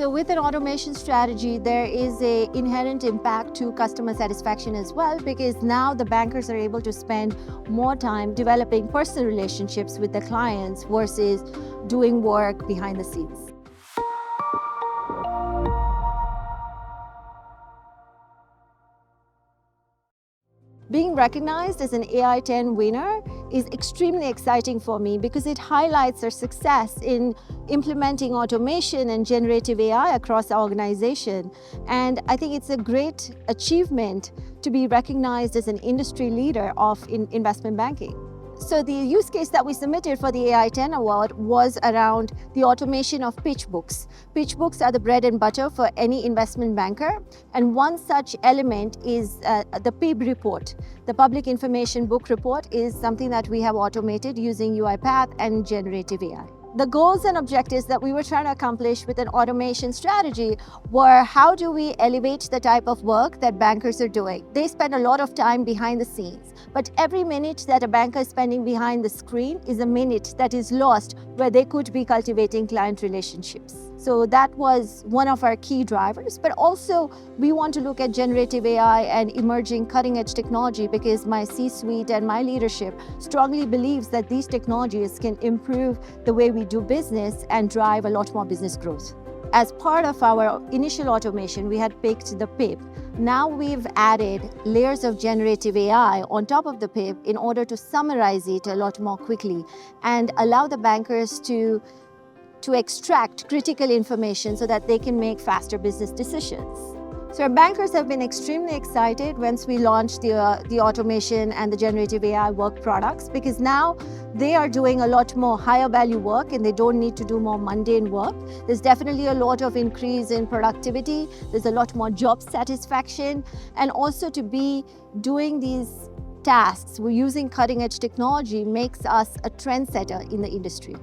So with an automation strategy, there is an inherent impact to customer satisfaction as well, because now the bankers are able to spend more time developing personal relationships with the clients versus doing work behind the scenes. Being recognized as an AI10 winner is extremely exciting for me because it highlights our success in implementing automation and generative AI across our organization. And I think it's a great achievement to be recognized as an industry leader of investment banking. So the use case that we submitted for the AI10 Award was around the automation of pitch books. Pitch books are the bread and butter for any investment banker. And one such element is the PIB report. The Public Information Book Report is something that we have automated using UiPath and generative AI. The goals and objectives that we were trying to accomplish with an automation strategy were, how do we elevate the type of work that bankers are doing? They spend a lot of time behind the scenes, but every minute that a banker is spending behind the screen is a minute that is lost where they could be cultivating client relationships. So that was one of our key drivers, but also we want to look at generative AI and emerging cutting-edge technology, because my C-suite and my leadership strongly believes that these technologies can improve the way we do business and drive a lot more business growth. As part of our initial automation, we had picked the PIB. Now we've added layers of generative AI on top of the PIB in order to summarize it a lot more quickly and allow the bankers to extract critical information so that they can make faster business decisions. So our bankers have been extremely excited once we launched the automation and the generative AI work products, because now they are doing a lot more higher value work and they don't need to do more mundane work. There's definitely a lot of increase in productivity. There's a lot more job satisfaction, and also to be doing these tasks, we're using cutting edge technology makes us a trendsetter in the industry.